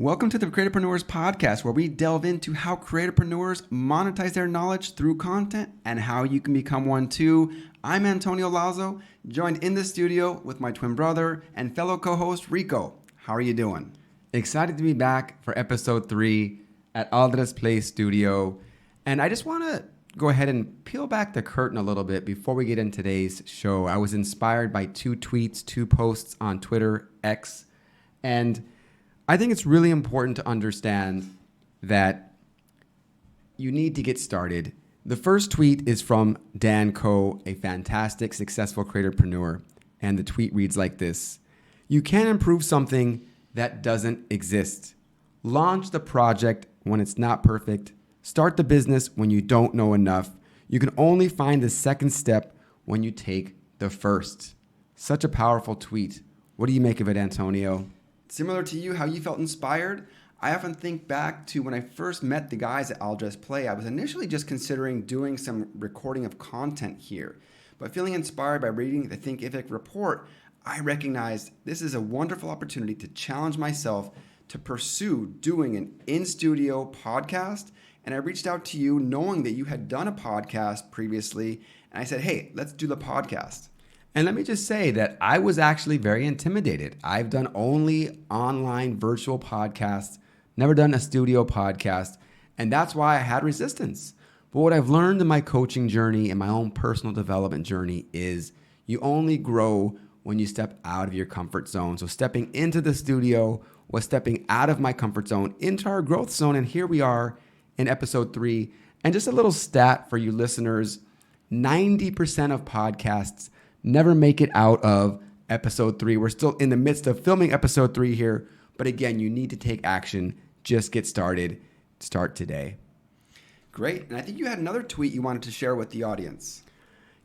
Welcome to the Creatorpreneurs podcast, where we delve into how creatorpreneurs monetize their knowledge through content and how you can become one too. I'm Antonio Lazo, joined in the studio with my twin brother and fellow co-host Rico. How are you doing? Excited to be back for episode 3 at Aldra's Place Studio. And I just want to go ahead and peel back the curtain a little bit before we get into today's show. I was inspired by 2 tweets, 2 posts on Twitter, X, and I think it's really important to understand that you need to get started. The first tweet is from Dan Coe, a fantastic, successful creatorpreneur. And the tweet reads like this: "You can't improve something that doesn't exist. Launch the project when it's not perfect. Start the business when you don't know enough. You can only find the second step when you take the first." Such a powerful tweet. What do you make of it, Antonio? Similar to you, how you felt inspired, I often think back to when I first met the guys at Aldra's Play. I was initially just considering doing some recording of content here, but feeling inspired by reading the Thinkific report, I recognized this is a wonderful opportunity to challenge myself to pursue doing an in-studio podcast. And I reached out to you knowing that you had done a podcast previously, and I said, hey, let's do the podcast. And let me just say that I was actually very intimidated. I've done only online virtual podcasts, never done a studio podcast, and that's why I had resistance. But what I've learned in my coaching journey and my own personal development journey is you only grow when you step out of your comfort zone. So stepping into the studio was stepping out of my comfort zone into our growth zone, and here we are in episode 3. And just a little stat for you listeners, 90% of podcasts never make it out of episode 3. We're still in the midst of filming episode 3 here. But again, you need to take action. Just get started. Start today. Great. And I think you had another tweet you wanted to share with the audience.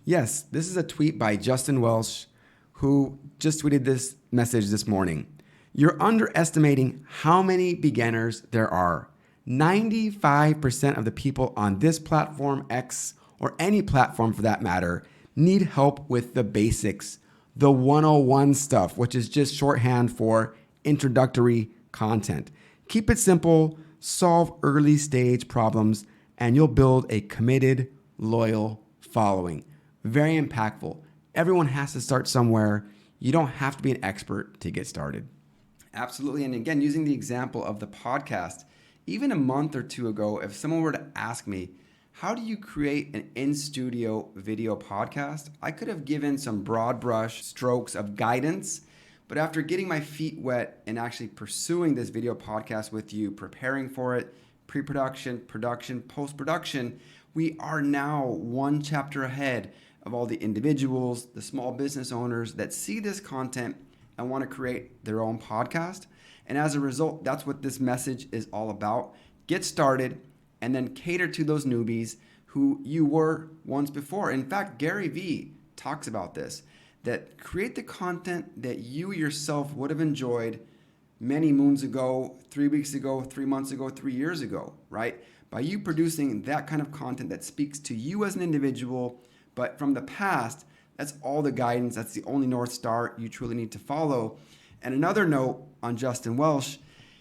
Yes, this is a tweet by Justin Welsh, who just tweeted this message this morning. "You're underestimating how many beginners there are. 95% of the people on this platform, X, or any platform for that matter, need help with the basics, the 101 stuff, which is just shorthand for introductory content. Keep it simple, solve early stage problems, and you'll build a committed, loyal following." Very impactful. Everyone has to start somewhere. You don't have to be an expert to get started. Absolutely. And again, using the example of the podcast, even a month or 2 ago, if someone were to ask me, how do you create an in-studio video podcast? I could have given some broad brush strokes of guidance, but after getting my feet wet and actually pursuing this video podcast with you, preparing for it, pre-production, production, post-production, we are now one chapter ahead of all the individuals, the small business owners that see this content and want to create their own podcast. And as a result, that's what this message is all about. Get started, and then cater to those newbies who you were once before. In fact, Gary Vee talks about this, that create the content that you yourself would have enjoyed many moons ago, 3 weeks ago, 3 months ago, 3 years ago, right? By you producing that kind of content that speaks to you as an individual, but from the past, that's all the guidance, that's the only North Star you truly need to follow. And another note on Justin Welsh,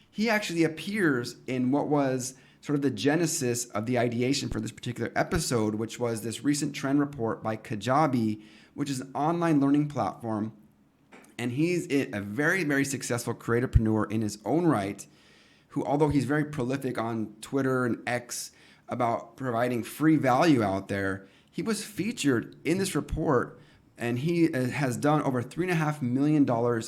he actually appears in what was sort of the genesis of the ideation for this particular episode, which was this recent trend report by Kajabi, which is an online learning platform. And he's a very, very successful creatorpreneur in his own right, who, although he's very prolific on Twitter and X about providing free value out there, he was featured in this report, and he has done over $3.5 million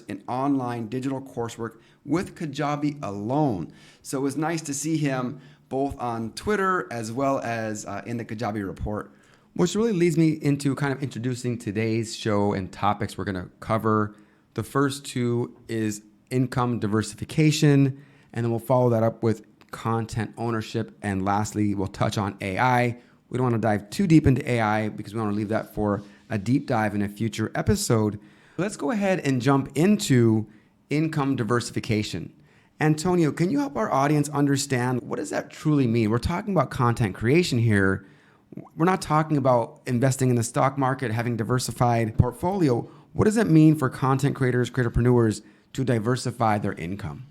in online digital coursework with Kajabi alone. So it was nice to see him both on Twitter as well as in the Kajabi report. Which really leads me into kind of introducing today's show and topics we're going to cover. The first 2 is income diversification, and then we'll follow that up with content ownership. And lastly, we'll touch on AI. We don't want to dive too deep into AI because we want to leave that for a deep dive in a future episode. Let's go ahead and jump into income diversification. Antonio, can you help our audience understand what does that truly mean? We're talking about content creation here. We're not talking about investing in the stock market, having diversified portfolio. What does it mean for content creators, creatorpreneurs to diversify their income?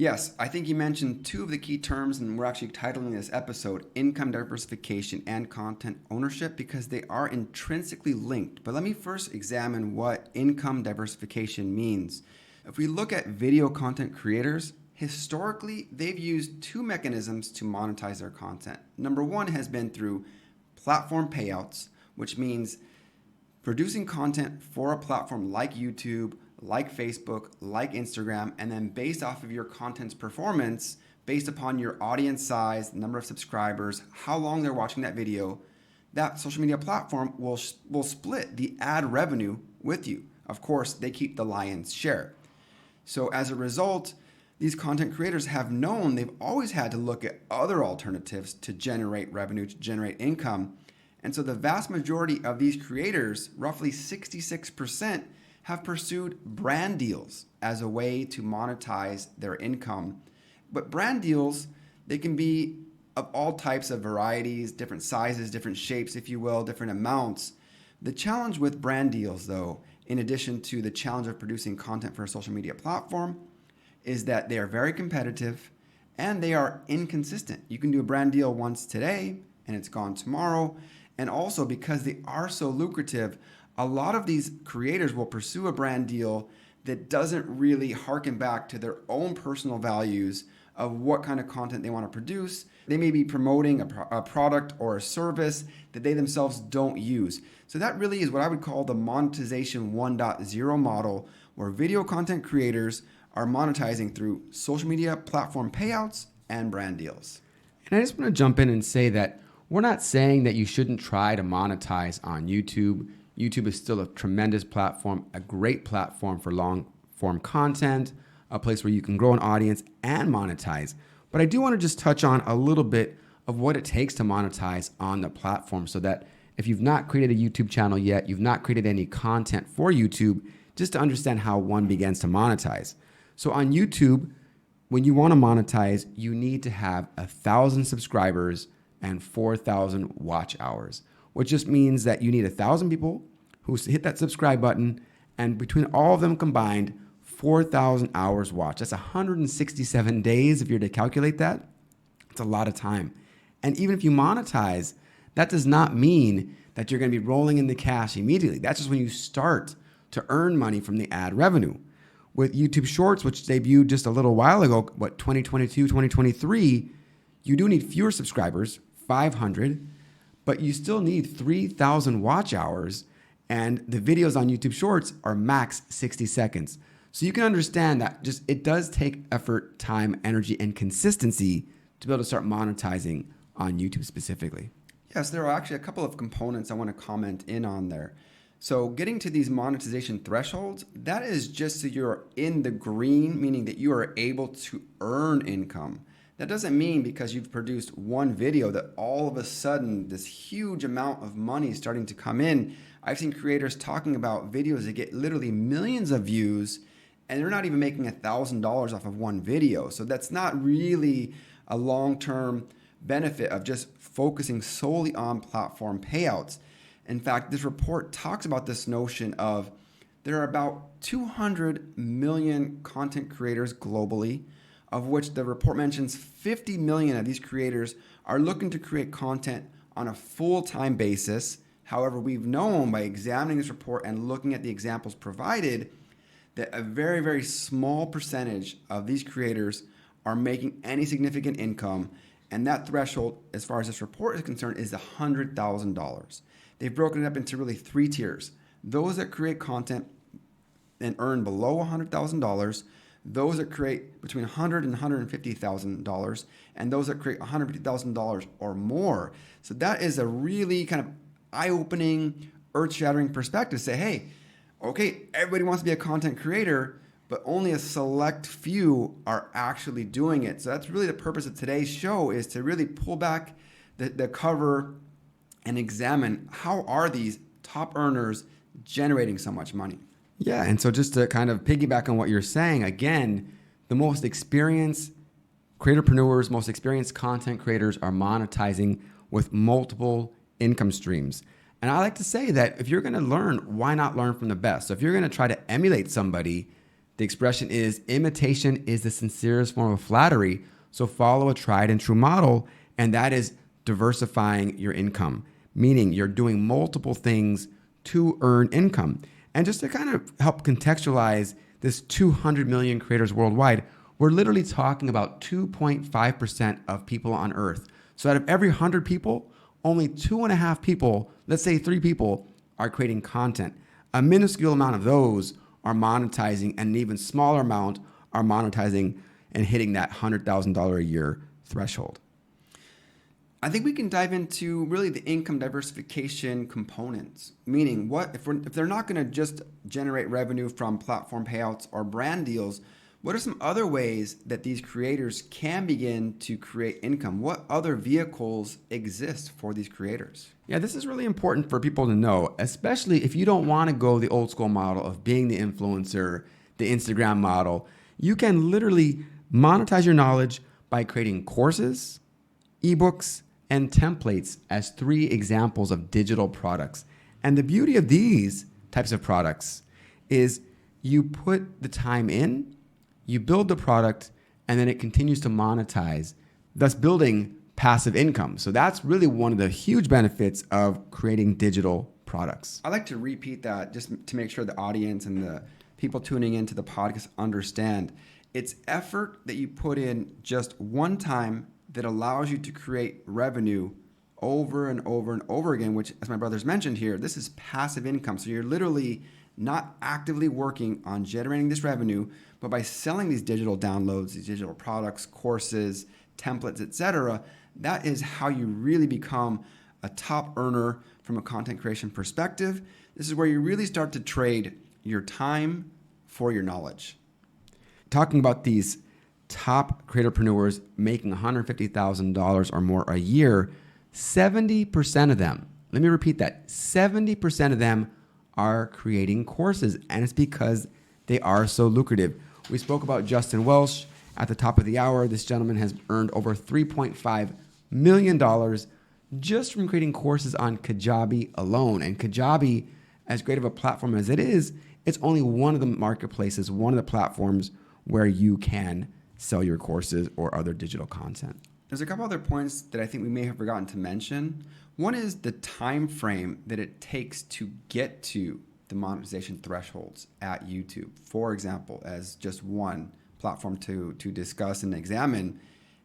Yes, I think you mentioned two of the key terms, and we're actually titling this episode income diversification and content ownership because they are intrinsically linked. But let me first examine what income diversification means. If we look at video content creators, historically, they've used two mechanisms to monetize their content. Number one has been through platform payouts, which means producing content for a platform like YouTube, like Facebook, like Instagram, and then based off of your content's performance, based upon your audience size, the number of subscribers, how long they're watching that video, that social media platform will split the ad revenue with you. Of course, they keep the lion's share. So as a result, these content creators have known they've always had to look at other alternatives to generate revenue, to generate income. And so the vast majority of these creators, roughly 66%, have pursued brand deals as a way to monetize their income. But brand deals, they can be of all types of varieties, different sizes, different shapes, if you will, different amounts. The challenge with brand deals, though, in addition to the challenge of producing content for a social media platform, is that they are very competitive and they are inconsistent. You can do a brand deal once today and it's gone tomorrow. And also because they are so lucrative, a lot of these creators will pursue a brand deal that doesn't really harken back to their own personal values of what kind of content they want to produce. They may be promoting a product or a service that they themselves don't use. So that really is what I would call the monetization 1.0 model, where video content creators are monetizing through social media platform payouts and brand deals. And I just want to jump in and say that we're not saying that you shouldn't try to monetize on YouTube. YouTube is still a tremendous platform, a great platform for long form content, a place where you can grow an audience and monetize. But I do want to just touch on a little bit of what it takes to monetize on the platform, so that if you've not created a YouTube channel yet, you've not created any content for YouTube, just to understand how one begins to monetize. So on YouTube, when you want to monetize, you need to have 1,000 subscribers and 4,000 watch hours, which just means that you need 1,000 people who hit that subscribe button, and between all of them combined, 4,000 hours watched. That's 167 days if you're to calculate that. It's a lot of time. And even if you monetize, that does not mean that you're going to be rolling in the cash immediately. That's just when you start to earn money from the ad revenue. With YouTube Shorts, which debuted just a little while ago, 2022, 2023, you do need fewer subscribers, 500, but you still need 3,000 watch hours, and the videos on YouTube Shorts are max 60 seconds. So you can understand that just it does take effort, time, energy, and consistency to be able to start monetizing on YouTube specifically. Yes, there are actually a couple of components I want to comment in on there. So getting to these monetization thresholds, that is just so you're in the green, meaning that you are able to earn income. That doesn't mean because you've produced one video that all of a sudden this huge amount of money is starting to come in. I've seen creators talking about videos that get literally millions of views and they're not even making $1,000 off of one video. So that's not really a long-term benefit of just focusing solely on platform payouts. In fact, this report talks about this notion of there are about 200 million content creators globally, of which the report mentions 50 million of these creators are looking to create content on a full-time basis. However, we've known by examining this report and looking at the examples provided that a very, very small percentage of these creators are making any significant income. And that threshold, as far as this report is concerned, is $100,000. They've broken it up into really three tiers. Those that create content and earn below $100,000, those that create between $100,000 and $150,000, and those that create $150,000 or more. So that is a really kind of eye-opening, earth-shattering perspective. Say, hey, okay, everybody wants to be a content creator, but only a select few are actually doing it. So that's really the purpose of today's show, is to really pull back the cover and examine how are these top earners generating so much money. Yeah, and so just to kind of piggyback on what you're saying, again, the most experienced creatorpreneurs, most experienced content creators are monetizing with multiple income streams. And I like to say that if you're going to learn, why not learn from the best? So if you're going to try to emulate somebody, The expression is, imitation is the sincerest form of flattery. So follow a tried and true model, and that is diversifying your income, meaning you're doing multiple things to earn income. And just to kind of help contextualize this 200 million creators worldwide, we're literally talking about 2.5% of people on earth. So out of every 100 people, only 2.5 people, let's say 3 people, are creating content. A minuscule amount of those are monetizing, and an even smaller amount are monetizing and hitting that $100,000 a year threshold. I think we can dive into really the income diversification components, meaning if they're not going to just generate revenue from platform payouts or brand deals, what are some other ways that these creators can begin to create income? What other vehicles exist for these creators? Yeah, this is really important for people to know, especially if you don't want to go the old school model of being the influencer, the Instagram model. You can literally monetize your knowledge by creating courses, eBooks, and templates as 3 examples of digital products. And the beauty of these types of products is you put the time in, you build the product, and then it continues to monetize, thus building passive income. So that's really one of the huge benefits of creating digital products. I like to repeat that just to make sure the audience and the people tuning into the podcast understand. It's effort that you put in just one time that allows you to create revenue over and over and over again, which, as my brothers mentioned here, this is passive income. So you're literally not actively working on generating this revenue, but by selling these digital downloads, these digital products, courses, templates, etc., that is how you really become a top earner from a content creation perspective. This is where you really start to trade your time for your knowledge. Talking about these top creatorpreneurs making $150,000 or more a year, 70% of them, let me repeat that, 70% of them are creating courses, and it's because they are so lucrative. We spoke about Justin Welsh at the top of the hour. This gentleman has earned over $3.5 million just from creating courses on Kajabi alone. And Kajabi, as great of a platform as it is, it's only one of the marketplaces, one of the platforms where you can sell your courses or other digital content. There's a couple other points that I think we may have forgotten to mention. One is the time frame that it takes to get to the monetization thresholds at YouTube. For example, as just one platform to discuss and examine,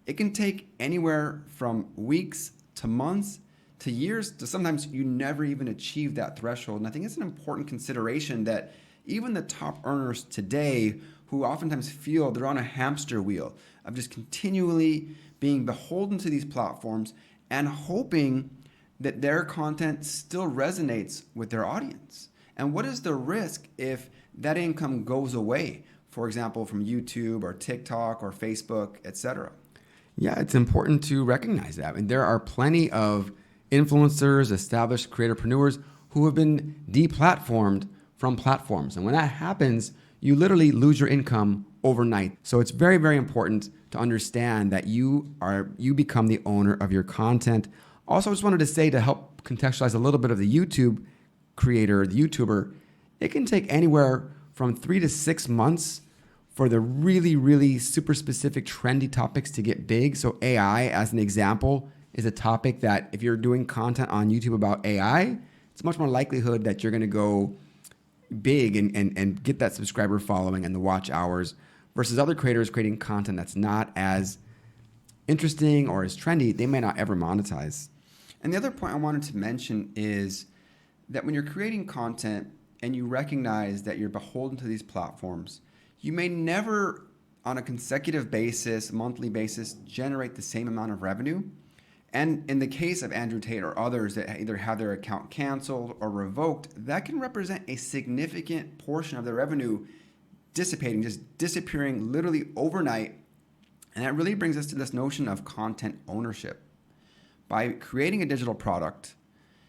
it can take anywhere from weeks to months to years to sometimes you never even achieve that threshold. And I think it's an important consideration that even the top earners today, who oftentimes feel they're on a hamster wheel of just continually being beholden to these platforms and hoping that their content still resonates with their audience. And what is the risk if that income goes away, for example, from YouTube or TikTok or Facebook, etc.? Yeah, it's important to recognize that. And there are plenty of influencers, established creatorpreneurs who have been deplatformed from platforms. And when that happens, you literally lose your income overnight. So it's very, very important to understand that you become the owner of your content. Also, I just wanted to say, to help contextualize a little bit of the YouTube creator, the YouTuber, it can take anywhere from 3 to 6 months for the really, really super specific trendy topics to get big. So AI, as an example, is a topic that if you're doing content on YouTube about AI, it's much more likelihood that you're going to go big and get that subscriber following and the watch hours versus other creators creating content that's not as interesting or as trendy. They may not ever monetize. And the other point I wanted to mention is that when you're creating content and you recognize that you're beholden to these platforms, you may never, on a consecutive basis, monthly basis, generate the same amount of revenue. And in the case of Andrew Tate or others that either have their account canceled or revoked, that can represent a significant portion of their revenue dissipating, just disappearing literally overnight. And that really brings us to this notion of content ownership. By creating a digital product,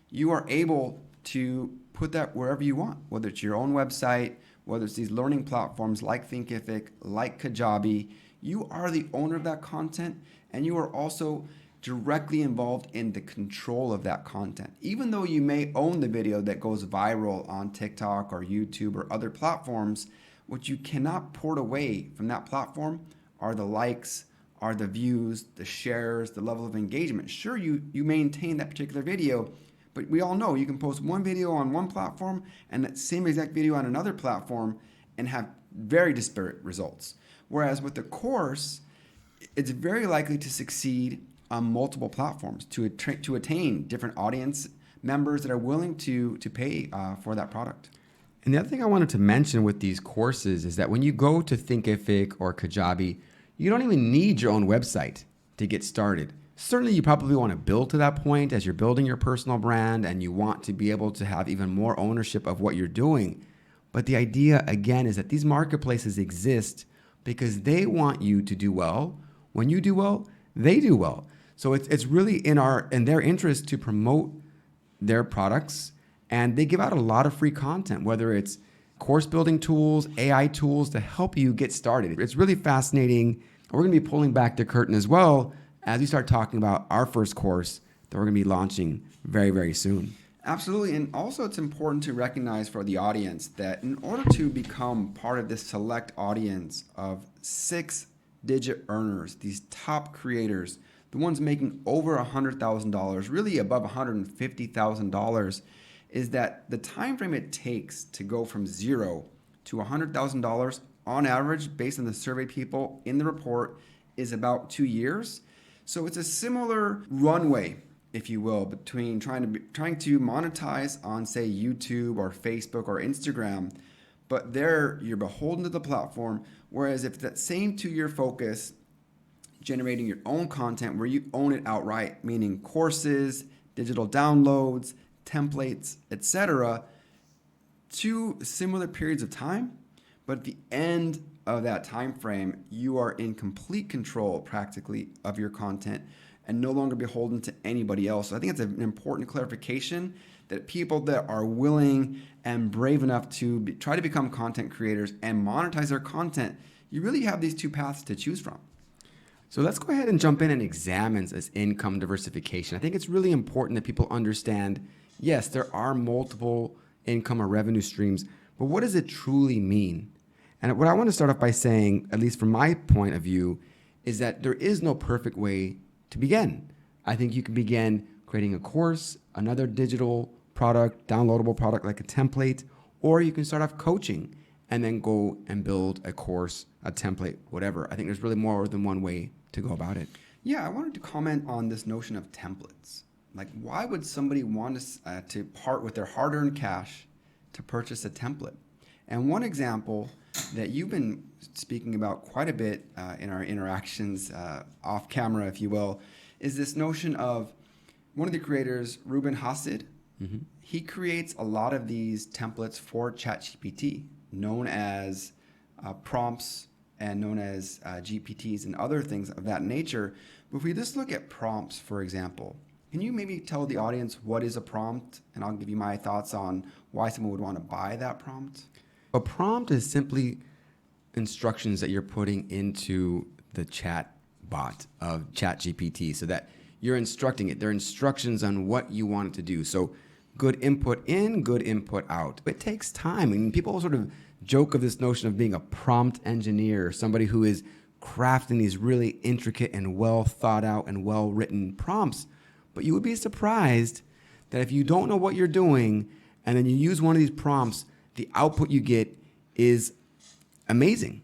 you are able to put that wherever you want, whether it's your own website, whether it's these learning platforms like Thinkific, like Kajabi. You are the owner of that content, and you are also directly involved in the control of that content. Even though you may own the video that goes viral on TikTok or YouTube or other platforms, What you cannot port away from that platform are the likes, are the views, the shares, the level of engagement. Sure, you maintain that particular video, but we all know you can post one video on one platform and that same exact video on another platform and have very disparate results. Whereas with the course, it's very likely to succeed on multiple platforms to attain different audience members that are willing to pay for that product. And the other thing I wanted to mention with these courses is that when you go to Thinkific or Kajabi, you don't even need your own website to get started. Certainly, you probably want to build to that point as you're building your personal brand and you want to be able to have even more ownership of what you're doing. But the idea, again, is that these marketplaces exist because they want you to do well. When you do well, they do well. So it's really in their interest to promote their products, and they give out a lot of free content, whether it's course building tools, AI tools to help you get started. It's really fascinating. We're going to be pulling back the curtain as well as we start talking about our first course that we're going to be launching very, very soon. Absolutely. And also it's important to recognize for the audience that in order to become part of this select audience of 6-digit earners, these top creators, the ones making over $100,000, really above $150,000, is that the time frame it takes to go from zero to $100,000 on average, based on the survey people in the report, is about 2 years. So it's a similar runway, if you will, between trying to monetize on, say, YouTube or Facebook or Instagram, but there you're beholden to the platform. Whereas if that same 2-year focus, generating your own content where you own it outright, meaning courses, digital downloads, templates, etc., 2 similar periods of time, but at the end of that time frame, you are in complete control practically of your content and no longer beholden to anybody else. So I think it's an important clarification that people that are willing and brave enough to try to become content creators and monetize their content, you really have these 2 paths to choose from. So let's go ahead and jump in and examine this income diversification. I think it's really important that people understand, yes, there are multiple income or revenue streams, but what does it truly mean? And what I want to start off by saying, at least from my point of view, is that there is no perfect way to begin. I think you can begin creating a course, another digital product, downloadable product like a template, or you can start off coaching and then go and build a course, a template, whatever. I think there's really more than one way to go about it. Yeah, I wanted to comment on this notion of templates. Like, why would somebody want to part with their hard-earned cash to purchase a template? And one example that you've been speaking about quite a bit in our interactions off camera, if you will, is this notion of one of the creators, Ruben Hassid. Mm-hmm. He creates a lot of these templates for ChatGPT, known as prompts and known as GPTs and other things of that nature. But if we just look at prompts, for example, can you maybe tell the audience what is a prompt? And I'll give you my thoughts on why someone would want to buy that prompt. A prompt is simply instructions that you're putting into the chat bot of ChatGPT so that you're instructing it. They're instructions on what you want it to do. So good input in, good input out. It takes time. I mean, people sort of joke of this notion of being a prompt engineer, somebody who is crafting these really intricate and well thought out and well written prompts. But you would be surprised that if you don't know what you're doing and then you use one of these prompts, the output you get is amazing.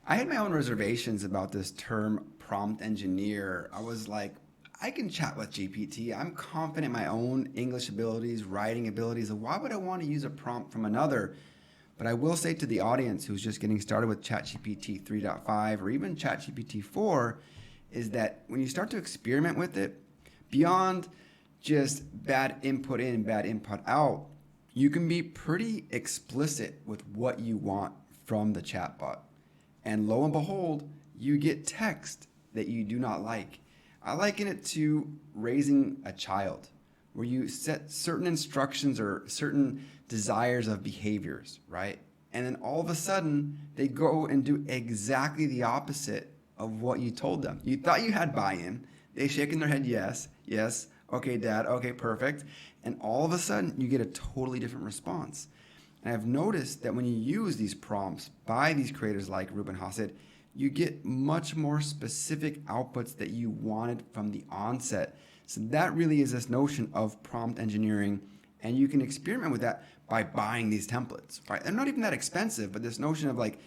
I had my own reservations about this term prompt engineer. I was like, I can chat with GPT. I'm confident in my own English abilities, writing abilities. Why would I want to use a prompt from another? But I will say to the audience who's just getting started with ChatGPT 3.5 or even ChatGPT 4 is that when you start to experiment with it, beyond just bad input in, bad input out, you can be pretty explicit with what you want from the chatbot. And lo and behold, you get text that you do not like. I liken it to raising a child, where you set certain instructions or certain desires of behaviors, right? And then all of a sudden, they go and do exactly the opposite of what you told them. You thought you had buy-in. They shaking their head, yes, okay, Dad, okay, perfect. And all of a sudden, you get a totally different response. And I've noticed that when you use these prompts by these creators like Ruben Hassid, you get much more specific outputs that you wanted from the onset. So that really is this notion of prompt engineering, and you can experiment with that by buying these templates, right? They're not even that expensive, but this notion of like,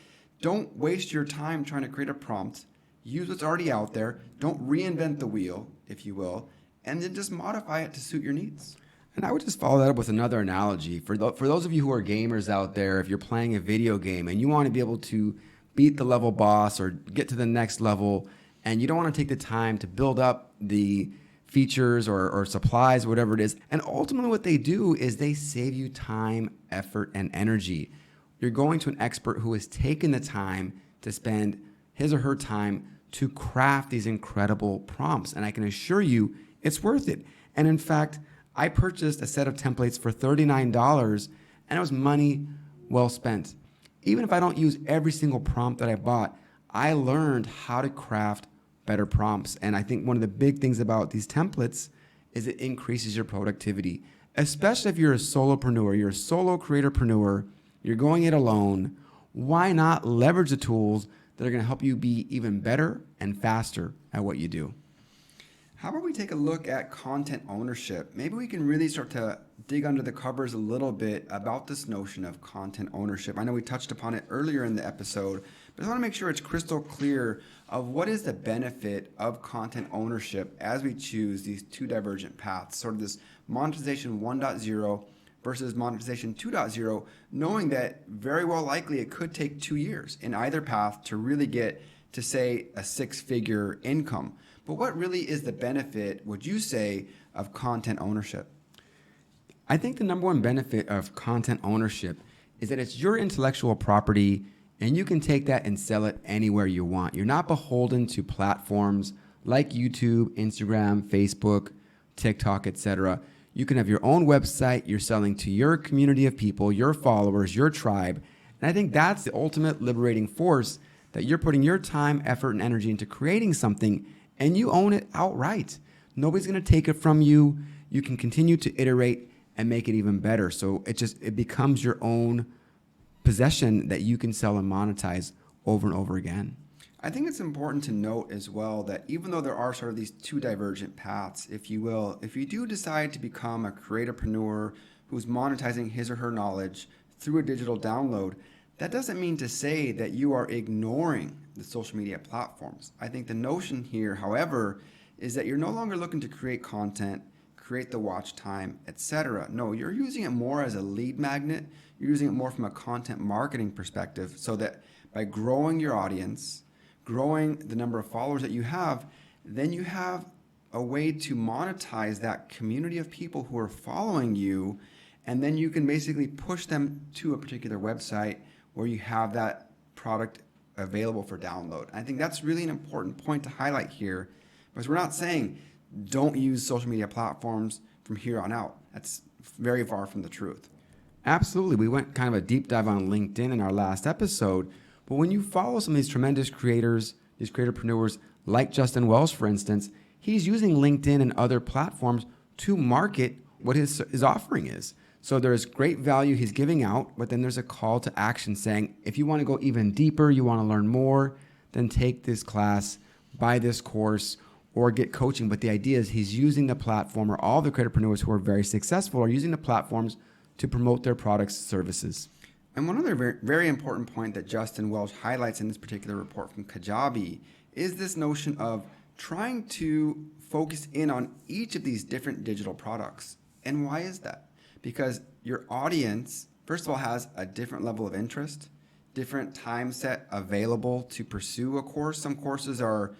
don't waste your time trying to create a prompt. Use what's already out there. Don't reinvent the wheel, if you will, and then just modify it to suit your needs. And I would just follow that up with another analogy. For those of you who are gamers out there, if you're playing a video game and you want to be able to beat the level boss or get to the next level, and you don't want to take the time to build up the features or supplies, whatever it is. And ultimately what they do is they save you time, effort, and energy. You're going to an expert who has taken the time to spend his or her time to craft these incredible prompts. And I can assure you it's worth it. And in fact, I purchased a set of templates for $39, and it was money well spent. Even if I don't use every single prompt that I bought, I learned how to craft better prompts. And I think one of the big things about these templates is it increases your productivity, especially if you're a solopreneur, you're a solo creatorpreneur, you're going it alone. Why not leverage the tools that are going to help you be even better and faster at what you do? How about we take a look at content ownership? Maybe we can really start to dig under the covers a little bit about this notion of content ownership. I know we touched upon it earlier in the episode, but I want to make sure it's crystal clear of what is the benefit of content ownership as we choose these two divergent paths, sort of this monetization 1.0 versus monetization 2.0, knowing that very well likely it could take 2 years in either path to really get to, say, a six-figure income. But what really is the benefit, would you say, of content ownership? I think the number one benefit of content ownership is that it's your intellectual property, and you can take that and sell it anywhere you want. You're not beholden to platforms like YouTube, Instagram, Facebook, TikTok, etc. You can have your own website. You're selling to your community of people, your followers, your tribe. And I think that's the ultimate liberating force, that you're putting your time, effort, and energy into creating something, and you own it outright. Nobody's going to take it from you. You can continue to iterate and make it even better. So it becomes your own possession that you can sell and monetize over and over again. I think it's important to note as well that even though there are sort of these two divergent paths, if you will, if you do decide to become a creatorpreneur who's monetizing his or her knowledge through a digital download, that doesn't mean to say that you are ignoring the social media platforms. I think the notion here, however, is that you're no longer looking to create content, create the watch time, etc. No, you're using it more as a lead magnet. You're using it more from a content marketing perspective, so that by growing your audience, growing the number of followers that you have, then you have a way to monetize that community of people who are following you, and then you can basically push them to a particular website where you have that product available for download. I think that's really an important point to highlight here, because we're not saying don't use social media platforms from here on out. That's very far from the truth. Absolutely. We went kind of a deep dive on LinkedIn in our last episode. But when you follow some of these tremendous creators, these creatorpreneurs like Justin Welsh, for instance, he's using LinkedIn and other platforms to market what his offering is. So there's great value he's giving out, but then there's a call to action saying, if you want to go even deeper, you want to learn more, then take this class, buy this course, or get coaching. But the idea is he's using the platform, or all the creatorpreneurs who are very successful are using the platforms to promote their products and services. And one other very, very important point that Justin Welsh highlights in this particular report from Kajabi is this notion of trying to focus in on each of these different digital products. And why is that? Because your audience, first of all, has a different level of interest, different time set available to pursue a course. Some courses are,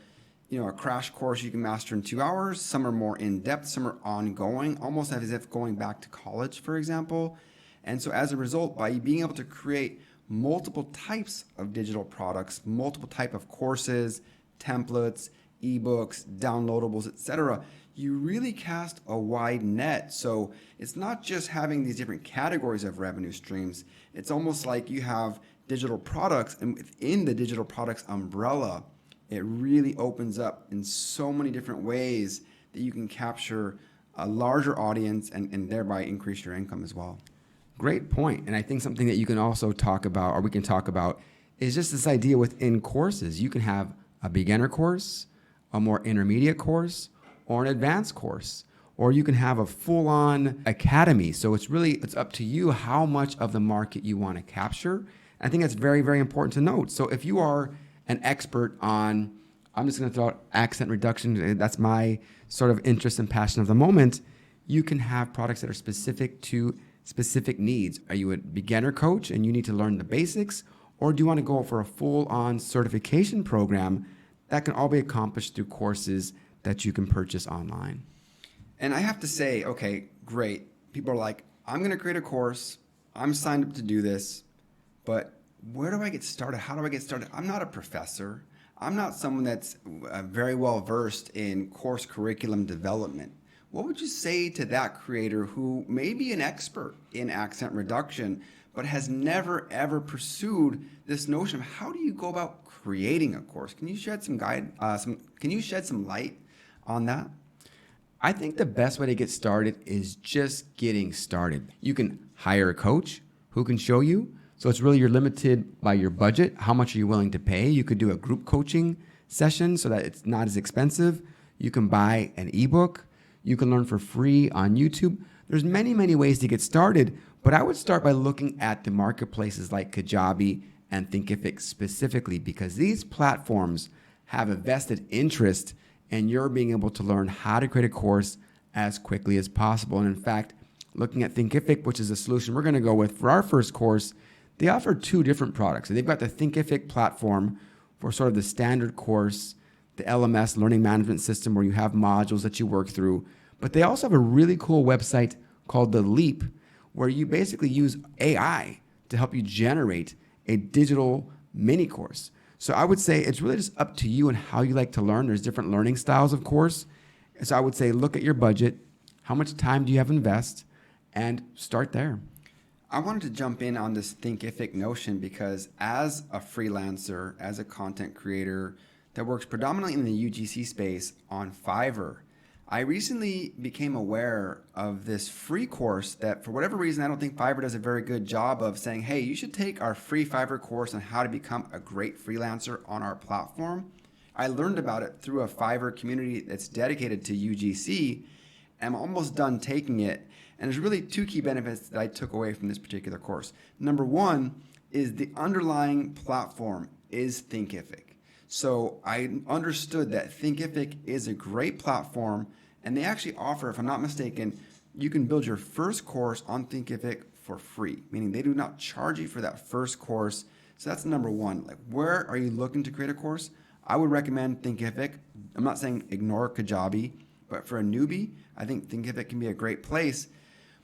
a crash course you can master in 2 hours. Some are more in-depth, some are ongoing, almost as if going back to college, for example. And so as a result, by being able to create multiple types of digital products, multiple type of courses, templates, eBooks, downloadables, etc., you really cast a wide net. So it's not just having these different categories of revenue streams. It's almost like you have digital products, and within the digital products umbrella, it really opens up in so many different ways that you can capture a larger audience and thereby increase your income as well. Great point. And I think something that you can also talk about, or we can talk about, is just this idea within courses. You can have a beginner course, a more intermediate course, or an advanced course. Or you can have a full-on academy. So it's up to you how much of the market you want to capture. I think that's very, very important to note. So if you are an expert on, I'm just going to throw out accent reduction, that's my sort of interest and passion of the moment, you can have products that are specific to specific needs. Are you a beginner coach and you need to learn the basics? Or do you want to go for a full-on certification program that can all be accomplished through courses that you can purchase online? And I have to say, okay, great. People are like, I'm going to create a course. I'm signed up to do this. But where do I get started? How do I get started? I'm not a professor. I'm not someone that's very well versed in course curriculum development. What would you say to that creator who may be an expert in accent reduction, but has never ever pursued this notion of how do you go about creating a course? Can you shed some light on that? I think the best way to get started is just getting started. You can hire a coach who can show you. So it's really, you're limited by your budget. How much are you willing to pay? You could do a group coaching session so that it's not as expensive. You can buy an ebook. You can learn for free on YouTube. There's many, many ways to get started, but I would start by looking at the marketplaces like Kajabi and Thinkific specifically, because these platforms have a vested interest in your being able to learn how to create a course as quickly as possible. And in fact, looking at Thinkific, which is a solution we're going to go with for our first course, they offer two different products. So they've got the Thinkific platform for sort of the standard course, the LMS, learning management system, where you have modules that you work through. But they also have a really cool website called The Leap, where you basically use AI to help you generate a digital mini course. So I would say it's really just up to you and how you like to learn. There's different learning styles, of course. So I would say look at your budget. How much time do you have to invest? And start there. I wanted to jump in on this Thinkific notion because as a freelancer, as a content creator that works predominantly in the UGC space on Fiverr, I recently became aware of this free course that, for whatever reason, I don't think Fiverr does a very good job of saying, hey, you should take our free Fiverr course on how to become a great freelancer on our platform. I learned about it through a Fiverr community that's dedicated to UGC. I'm almost done taking it. And there's really two key benefits that I took away from this particular course. Number one is the underlying platform is Thinkific. So I understood that Thinkific is a great platform, and they actually offer, if I'm not mistaken, you can build your first course on Thinkific for free, meaning they do not charge you for that first course. So that's number one. Like, where are you looking to create a course? I would recommend Thinkific. I'm not saying ignore Kajabi, but for a newbie, I think Thinkific can be a great place.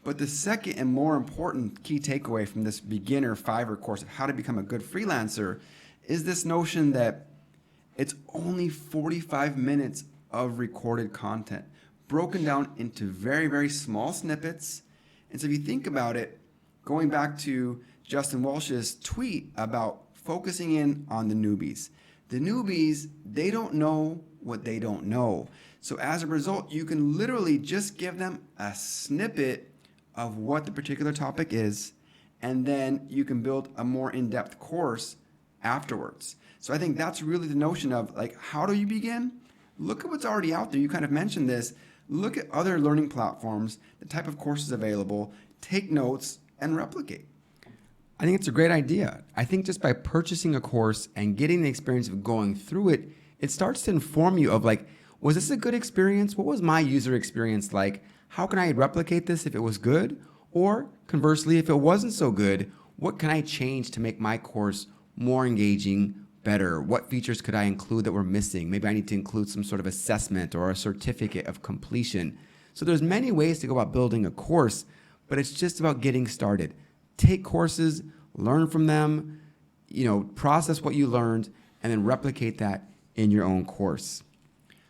But the second and more important key takeaway from this beginner Fiverr course of how to become a good freelancer is this notion that it's only 45 minutes of recorded content broken down into very, very small snippets. And so if you think about it, going back to Justin Walsh's tweet about focusing in on the newbies, they don't know what they don't know. So as a result, you can literally just give them a snippet of what the particular topic is, and then you can build a more in-depth course afterwards. So I think that's really the notion of, like, how do you begin? Look at what's already out there. You kind of mentioned this. Look at other learning platforms, the type of courses available, take notes, and replicate. I think it's a great idea. I think just by purchasing a course and getting the experience of going through it, it starts to inform you of, like, was this a good experience? What was my user experience like? How can I replicate this if it was good? Or conversely, if it wasn't so good, what can I change to make my course more engaging, better? What features could I include that were missing? Maybe I need to include some sort of assessment or a certificate of completion. So there's many ways to go about building a course, but it's just about getting started. Take courses, learn from them, process what you learned, and then replicate that in your own course.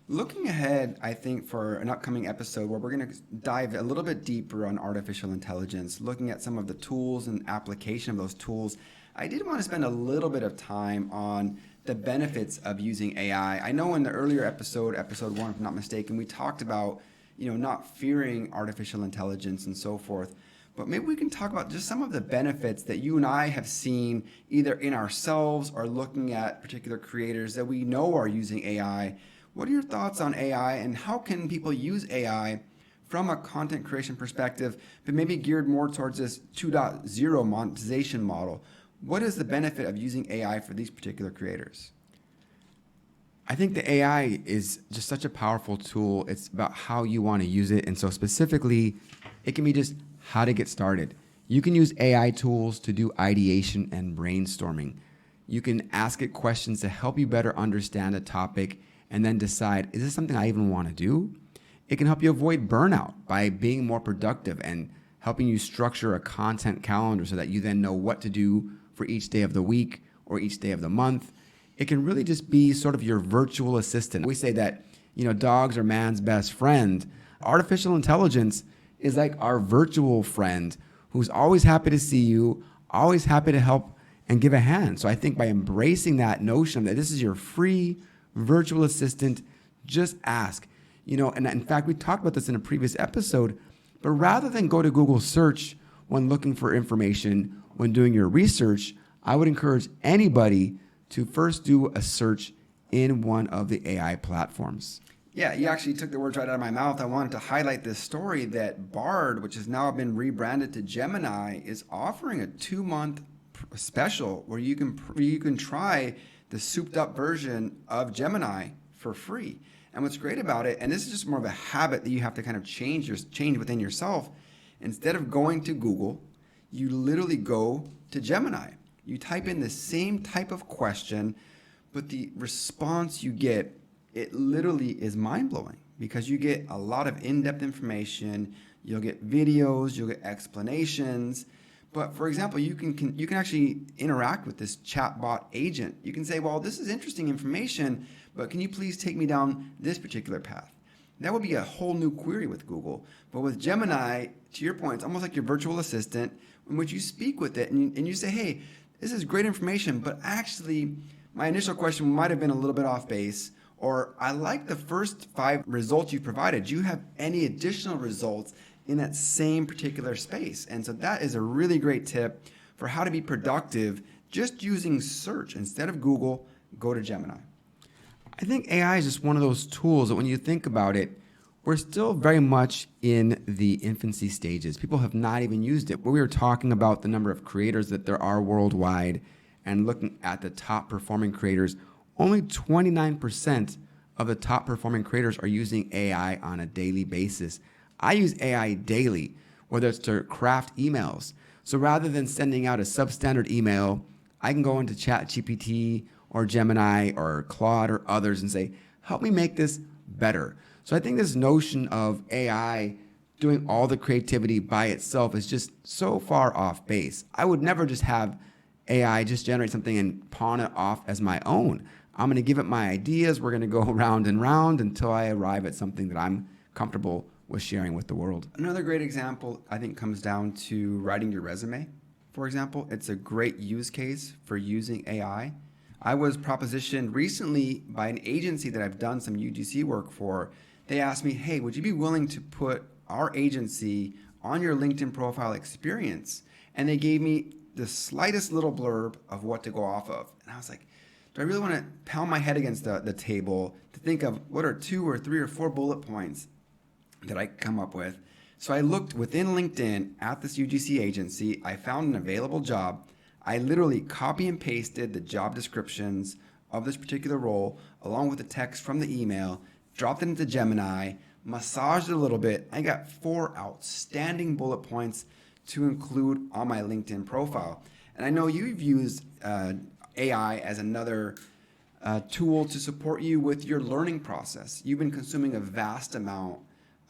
Looking ahead, I think for an upcoming episode where we're going to dive a little bit deeper on artificial intelligence, looking at some of the tools and application of those tools, I did want to spend a little bit of time on the benefits of using AI. I know in the earlier episode 1, if I'm not mistaken, we talked about, not fearing artificial intelligence and so forth. but maybe we can talk about just some of the benefits that you and I have seen either in ourselves or looking at particular creators that we know are using AI. What are your thoughts on AI, and how can people use AI from a content creation perspective, but maybe geared more towards this 2.0 monetization model? What is the benefit of using AI for these particular creators? I think the AI is just such a powerful tool. It's about how you want to use it. And so specifically, it can be just how to get started. You can use AI tools to do ideation and brainstorming. You can ask it questions to help you better understand a topic and then decide, is this something I even want to do? It can help you avoid burnout by being more productive and helping you structure a content calendar so that you then know what to do for each day of the week or each day of the month. It can really just be sort of your virtual assistant. We say that, dogs are man's best friend. Artificial intelligence is like our virtual friend who's always happy to see you, always happy to help and give a hand. So I think by embracing that notion that this is your free virtual assistant, just ask. And in fact, we talked about this in a previous episode, but rather than go to Google search when looking for information, when doing your research, I would encourage anybody to first do a search in one of the AI platforms. Yeah, you actually took the words right out of my mouth. I wanted to highlight this story that Bard, which has now been rebranded to Gemini, is offering a 2-month special where you can try the souped up version of Gemini for free. And what's great about it, and this is just more of a habit that you have to kind of change within yourself, instead of going to Google, you literally go to Gemini. You type in the same type of question, but the response you get, it literally is mind-blowing because you get a lot of in-depth information. You'll get videos, you'll get explanations. But for example, you can actually interact with this chatbot agent. You can say, well, this is interesting information, but can you please take me down this particular path? That would be a whole new query with Google. But with Gemini, to your point, it's almost like your virtual assistant in which you speak with it and you say, hey, this is great information, but actually my initial question might have been a little bit off base, or I like the first 5 results you provided. Do you have any additional results in that same particular space? And so that is a really great tip for how to be productive just using search. Instead of Google, go to Gemini. I think AI is just one of those tools that when you think about it, we're still very much in the infancy stages. People have not even used it. When we were talking about the number of creators that there are worldwide and looking at the top performing creators, only 29% of the top performing creators are using AI on a daily basis. I use AI daily, whether it's to craft emails. So rather than sending out a substandard email, I can go into ChatGPT or Gemini or Claude or others and say, help me make this better. So I think this notion of AI doing all the creativity by itself is just so far off base. I would never just have AI just generate something and pawn it off as my own. I'm going to give it my ideas. We're going to go round and round until I arrive at something that I'm comfortable with sharing with the world. Another great example, I think, comes down to writing your resume. For example, it's a great use case for using AI. I was propositioned recently by an agency that I've done some UGC work for. They asked me, hey, would you be willing to put our agency on your LinkedIn profile experience? And they gave me the slightest little blurb of what to go off of. And I was like, do I really want to pound my head against the table to think of what are 2 or 3 or 4 bullet points that I come up with? So I looked within LinkedIn at this UGC agency. I found an available job. I literally copy and pasted the job descriptions of this particular role along with the text from the email, dropped it into Gemini, massaged it a little bit. I got 4 outstanding bullet points to include on my LinkedIn profile. And I know you've used AI as another tool to support you with your learning process. You've been consuming a vast amount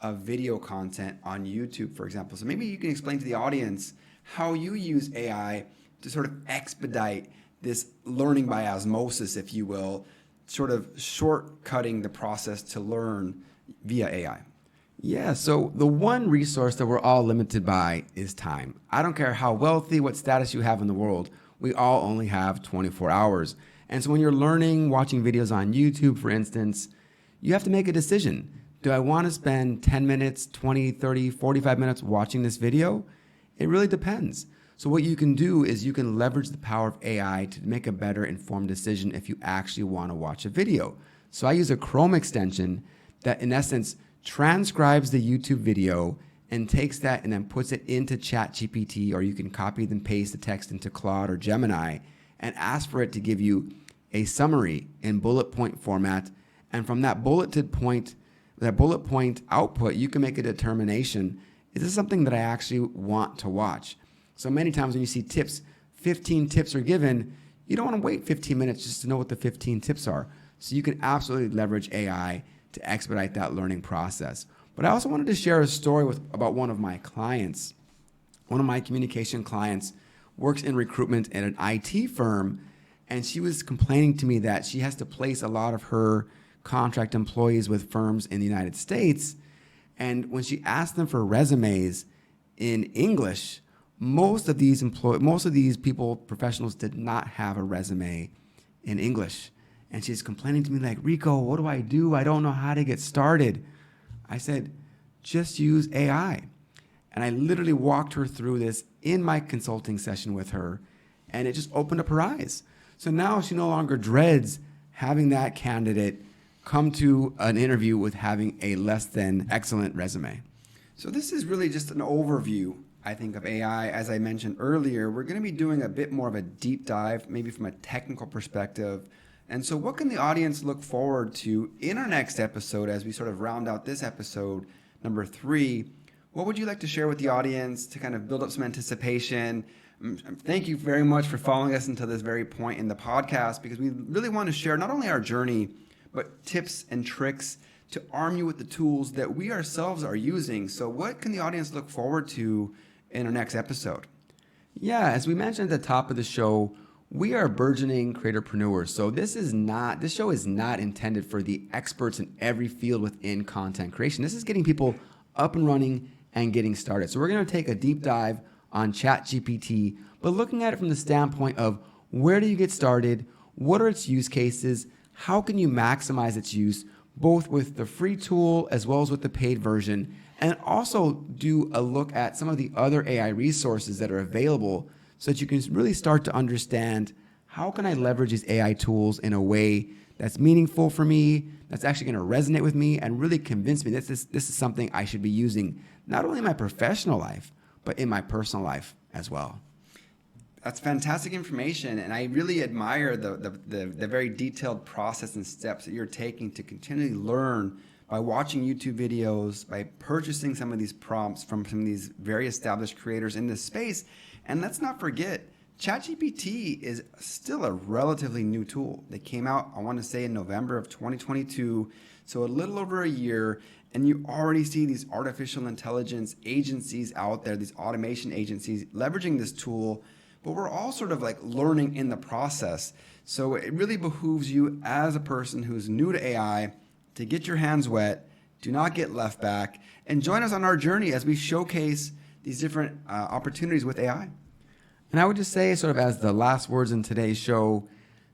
of video content on YouTube, for example. So maybe you can explain to the audience how you use AI to sort of expedite this learning by osmosis, if you will, sort of shortcutting the process to learn via AI. Yeah, so the one resource that we're all limited by is time. I don't care how wealthy, what status you have in the world, we all only have 24 hours. And so when you're learning, watching videos on YouTube, for instance, you have to make a decision. Do I want to spend 10 minutes, 20, 30, 45 minutes watching this video? It really depends. So what you can do is you can leverage the power of AI to make a better informed decision if you actually want to watch a video. So I use a Chrome extension that in essence transcribes the YouTube video and takes that and then puts it into ChatGPT, or you can copy and paste the text into Claude or Gemini and ask for it to give you a summary in bullet point format. And from that bullet point output, you can make a determination, is this something that I actually want to watch? So many times when you see tips, 15 tips are given, you don't want to wait 15 minutes just to know what the 15 tips are. So you can absolutely leverage AI to expedite that learning process. But I also wanted to share a story about one of my clients. One of my communication clients works in recruitment at an IT firm, and she was complaining to me that she has to place a lot of her contract employees with firms in the United States. And when she asked them for resumes in English, most of these professionals did not have a resume in English. And she's complaining to me like, Rico, what do? I don't know how to get started. I said, just use AI. And I literally walked her through this in my consulting session with her, and it just opened up her eyes. So now she no longer dreads having that candidate come to an interview with having a less than excellent resume. So this is really just an overview, I think, of AI. As I mentioned earlier, we're going to be doing a bit more of a deep dive, maybe from a technical perspective. And so what can the audience look forward to in our next episode as we sort of round out this episode, number 3? What would you like to share with the audience to kind of build up some anticipation? Thank you very much for following us until this very point in the podcast, because we really want to share not only our journey, but tips and tricks to arm you with the tools that we ourselves are using. So what can the audience look forward to in our next episode? Yeah, as we mentioned at the top of the show, we are burgeoning creatorpreneurs. So this show is not intended for the experts in every field within content creation. This is getting people up and running and getting started. So we're going to take a deep dive on ChatGPT, but looking at it from the standpoint of where do you get started? What are its use cases? How can you maximize its use, both with the free tool as well as with the paid version? And also do a look at some of the other AI resources that are available so that you can really start to understand, how can I leverage these AI tools in a way that's meaningful for me, that's actually going to resonate with me and really convince me that this is something I should be using, not only in my professional life, but in my personal life as well. That's fantastic information, and I really admire the very detailed process and steps that you're taking to continually learn by watching YouTube videos, by purchasing some of these prompts from some of these very established creators in this space. And let's not forget, ChatGPT is still a relatively new tool. They came out, I want to say, in November of 2022, so a little over a year, and you already see these artificial intelligence agencies out there, these automation agencies leveraging this tool, but we're all sort of like learning in the process. So it really behooves you as a person who's new to AI to get your hands wet, do not get left back, and join us on our journey as we showcase these different opportunities with AI. And I would just say, sort of as the last words in today's show,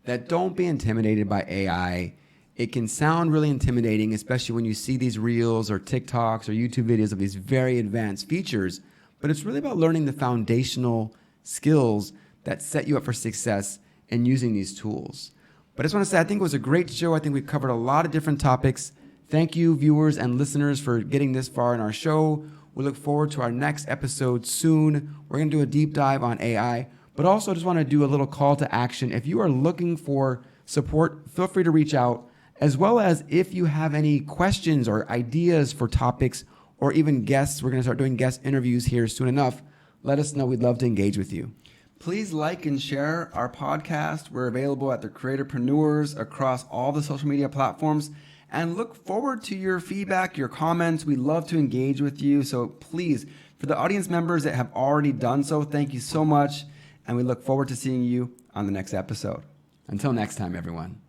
that don't be intimidated by AI. It can sound really intimidating, especially when you see these reels or TikToks or YouTube videos of these very advanced features, but it's really about learning the foundational skills that set you up for success in using these tools. But I just want to say, I think it was a great show. I think we covered a lot of different topics. Thank you, viewers and listeners, for getting this far in our show. We look forward to our next episode soon. We're going to do a deep dive on AI, but also just want to do a little call to action. If you are looking for support, feel free to reach out, as well as if you have any questions or ideas for topics or even guests. We're going to start doing guest interviews here soon enough. Let us know. We'd love to engage with you. Please like and share our podcast. We're available at the Creatorpreneurs across all the social media platforms, and look forward to your feedback, your comments. We love to engage with you. So please, for the audience members that have already done so, thank you so much. And we look forward to seeing you on the next episode. Until next time, everyone.